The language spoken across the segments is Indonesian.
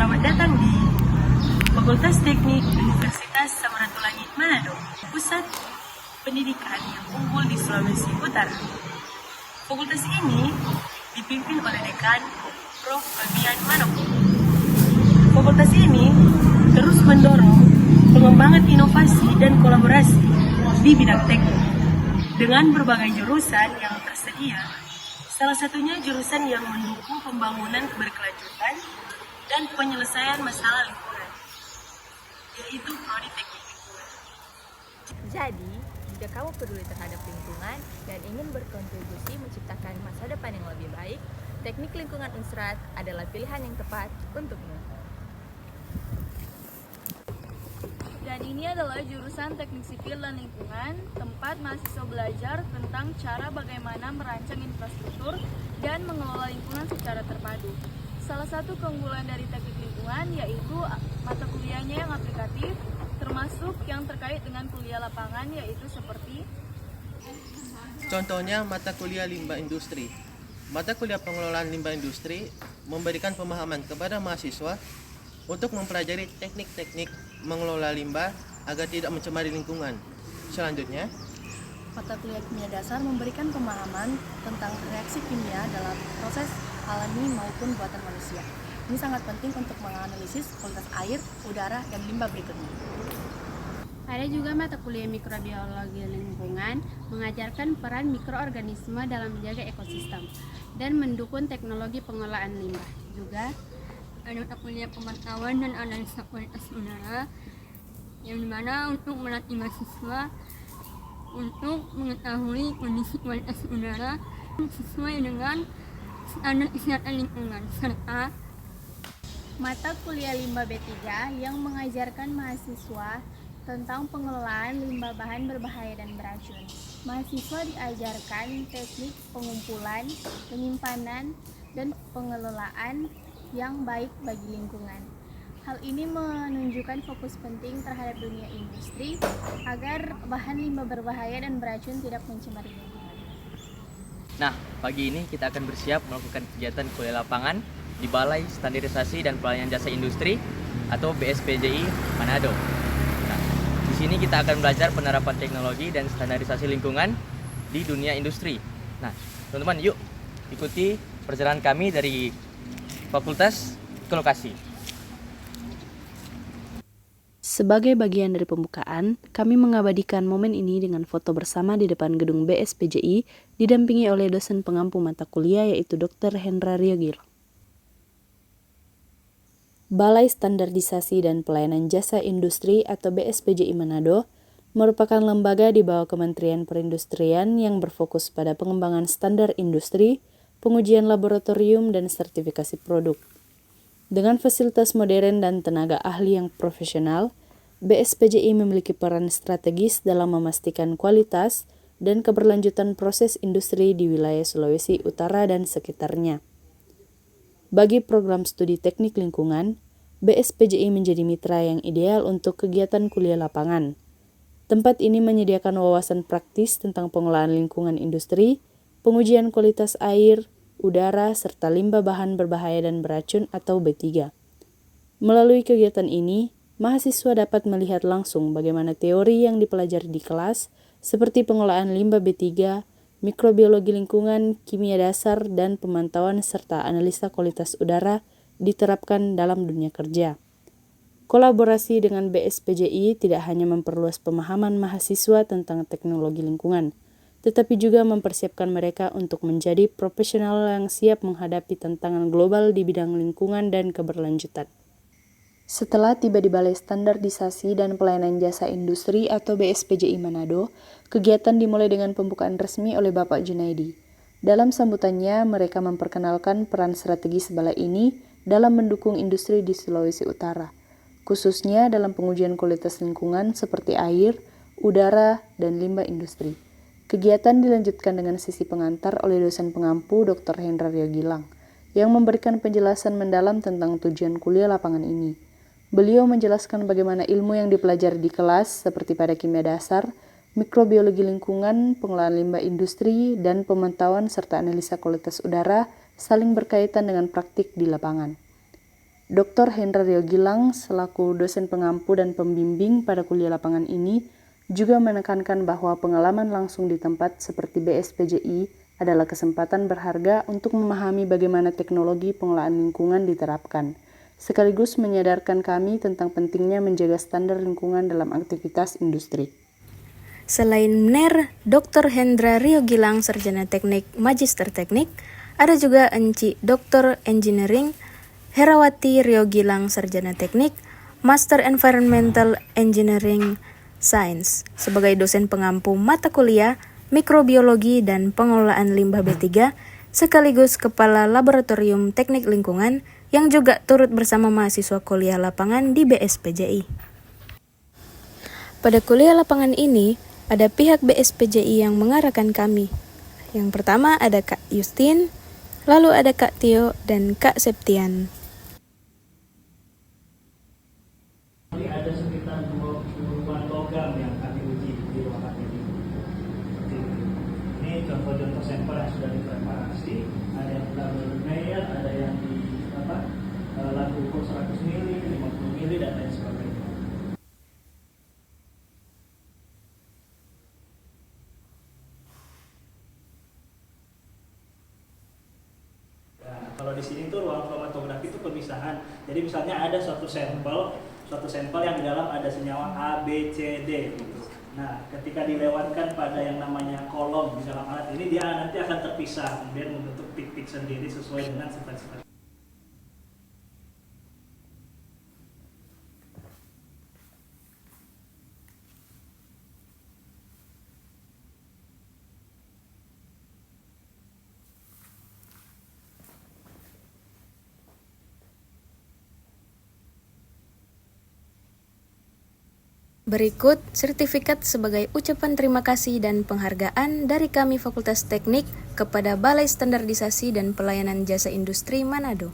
Selamat datang di Fakultas Teknik Universitas Samratulangi Manado, pusat pendidikan yang unggul di Sulawesi Utara. Fakultas ini dipimpin oleh Dekan Prof. Fabian Manoko. Fakultas ini terus mendorong pengembangan inovasi dan kolaborasi di bidang teknik dengan berbagai jurusan yang tersedia. Salah satunya jurusan yang mendukung pembangunan berkelanjutan dan penyelesaian masalah lingkungan, yaitu Prodi Teknik Lingkungan. Jadi, jika kamu peduli terhadap lingkungan dan ingin berkontribusi menciptakan masa depan yang lebih baik, Teknik Lingkungan Unsrat adalah pilihan yang tepat untukmu. Dan ini adalah jurusan Teknik Sipil dan Lingkungan, tempat mahasiswa belajar tentang cara bagaimana merancang infrastruktur dan mengelola lingkungan secara terpadu. Salah satu keunggulan dari Teknik Lingkungan yaitu mata kuliahnya yang aplikatif, termasuk yang terkait dengan kuliah lapangan, yaitu seperti contohnya mata kuliah limbah industri. Mata kuliah pengelolaan limbah industri memberikan pemahaman kepada mahasiswa untuk mempelajari teknik-teknik mengelola limbah agar tidak mencemari lingkungan. Selanjutnya, mata kuliah kimia dasar memberikan pemahaman tentang reaksi kimia dalam proses alami maupun buatan manusia. Ini sangat penting untuk menganalisis kualitas air, udara, dan limbah berikutnya. Ada juga mata kuliah mikrobiologi lingkungan mengajarkan peran mikroorganisme dalam menjaga ekosistem dan mendukung teknologi pengolahan limbah. Juga ada mata kuliah pemantauan dan analisa kualitas udara, yang dimana untuk melatih mahasiswa untuk mengetahui kondisi kualitas udara sesuai dengan standar kesehatan lingkungan, serta mata kuliah limbah B3 yang mengajarkan mahasiswa tentang pengelolaan limbah bahan berbahaya dan beracun. Mahasiswa diajarkan teknik pengumpulan, penyimpanan, dan pengelolaan yang baik bagi lingkungan. Hal ini menunjukkan fokus penting terhadap dunia industri agar bahan limbah berbahaya dan beracun tidak mencemari lingkungan. Nah, pagi ini kita akan bersiap melakukan kegiatan kuliah lapangan di Balai Standarisasi dan Pelayanan Jasa Industri atau BSPJI Manado. Nah, di sini kita akan belajar penerapan teknologi dan standarisasi lingkungan di dunia industri. Nah, teman-teman, yuk ikuti perjalanan kami dari fakultas ke lokasi. Sebagai bagian dari pembukaan, kami mengabadikan momen ini dengan foto bersama di depan gedung BSPJI didampingi oleh dosen pengampu mata kuliah yaitu Dr. Hendra Ryogil. Balai Standarisasi dan Pelayanan Jasa Industri atau BSPJI Manado merupakan lembaga di bawah Kementerian Perindustrian yang berfokus pada pengembangan standar industri, pengujian laboratorium, dan sertifikasi produk. Dengan fasilitas modern dan tenaga ahli yang profesional, BSPJI memiliki peran strategis dalam memastikan kualitas dan keberlanjutan proses industri di wilayah Sulawesi Utara dan sekitarnya. Bagi program studi teknik lingkungan, BSPJI menjadi mitra yang ideal untuk kegiatan kuliah lapangan. Tempat ini menyediakan wawasan praktis tentang pengolahan lingkungan industri, pengujian kualitas air, udara, serta limbah bahan berbahaya dan beracun atau B3. Melalui kegiatan ini, mahasiswa dapat melihat langsung bagaimana teori yang dipelajari di kelas, seperti pengolahan limbah B3, mikrobiologi lingkungan, kimia dasar, dan pemantauan serta analisa kualitas udara diterapkan dalam dunia kerja. Kolaborasi dengan BSPJI tidak hanya memperluas pemahaman mahasiswa tentang teknologi lingkungan, tetapi juga mempersiapkan mereka untuk menjadi profesional yang siap menghadapi tantangan global di bidang lingkungan dan keberlanjutan. Setelah tiba di Balai Standarisasi dan Pelayanan Jasa Industri atau BSPJI Manado, kegiatan dimulai dengan pembukaan resmi oleh Bapak Junaidi. Dalam sambutannya, mereka memperkenalkan peran strategis balai ini dalam mendukung industri di Sulawesi Utara, khususnya dalam pengujian kualitas lingkungan seperti air, udara, dan limbah industri. Kegiatan dilanjutkan dengan sesi pengantar oleh dosen pengampu Dr. Hendra Ryogilang, yang memberikan penjelasan mendalam tentang tujuan kuliah lapangan ini. Beliau menjelaskan bagaimana ilmu yang dipelajari di kelas seperti pada kimia dasar, mikrobiologi lingkungan, pengolahan limbah industri, dan pemantauan serta analisa kualitas udara saling berkaitan dengan praktik di lapangan. Dr. Hendra Rio Gilang selaku dosen pengampu dan pembimbing pada kuliah lapangan ini juga menekankan bahwa pengalaman langsung di tempat seperti BSPJI adalah kesempatan berharga untuk memahami bagaimana teknologi pengelolaan lingkungan diterapkan, sekaligus menyadarkan kami tentang pentingnya menjaga standar lingkungan dalam aktivitas industri. Selain MER, Dr. Hendra Rio Gilang, Sarjana Teknik, Magister Teknik, ada juga Enci Dr. Engineering, Herawati Rio Gilang, Sarjana Teknik, Master Environmental Engineering Science, sebagai dosen pengampu mata kuliah Mikrobiologi dan Pengelolaan Limbah B3, sekaligus Kepala Laboratorium Teknik Lingkungan, yang juga turut bersama mahasiswa kuliah lapangan di BSPJI. Pada kuliah lapangan ini, ada pihak BSPJI yang mengarahkan kami. Yang pertama ada Kak Justin, lalu ada Kak Tio, dan Kak Septian. Ada sekitar 20-an logam yang kami uji di ruangan ini. Ini contoh-contoh sampel yang sudah dipreparasi. Ada yang sudah berlayer, ada yang di laku ukur 100 mili, 50 mili, dan lain sebagainya. Nah, kalau di sini tuh ruang kromatografi itu pemisahan. Jadi misalnya ada suatu sampel yang di dalam ada senyawa A, B, C, D gitu. Nah, ketika dilewatkan pada yang namanya kolom di dalam alat ini, dia nanti akan terpisah, kemudian membentuk pik-pik sendiri sesuai dengan sifat-sifat. Berikut sertifikat sebagai ucapan terima kasih dan penghargaan dari kami Fakultas Teknik kepada Balai Standarisasi dan Pelayanan Jasa Industri Manado.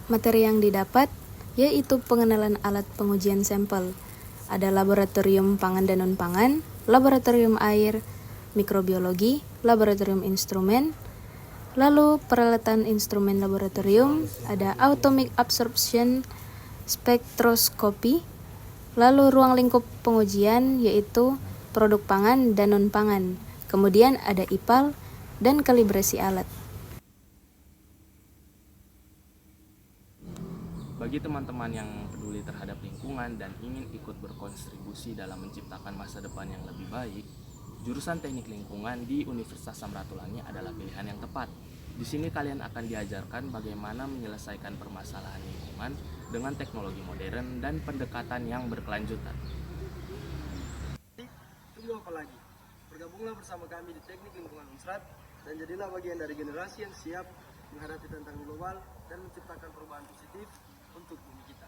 Materi yang didapat yaitu pengenalan alat pengujian sampel. Ada laboratorium pangan dan non-pangan, laboratorium air, mikrobiologi, laboratorium instrumen, lalu peralatan instrumen laboratorium, ada atomic absorption, spektroskopi, lalu ruang lingkup pengujian yaitu produk pangan dan non-pangan. Kemudian ada IPAL dan kalibrasi alat. Bagi teman-teman yang peduli terhadap lingkungan dan ingin ikut berkontribusi dalam menciptakan masa depan yang lebih baik, jurusan Teknik Lingkungan di Universitas Samratulangi adalah pilihan yang tepat. Di sini kalian akan diajarkan bagaimana menyelesaikan permasalahan lingkungan dengan teknologi modern dan pendekatan yang berkelanjutan. Tunggu apa lagi? Bergabunglah bersama kami di Teknik Lingkungan Unsrat dan jadilah bagian dari generasi yang siap menghadapi tantangan global dan menciptakan perubahan positif untuk bumi kita.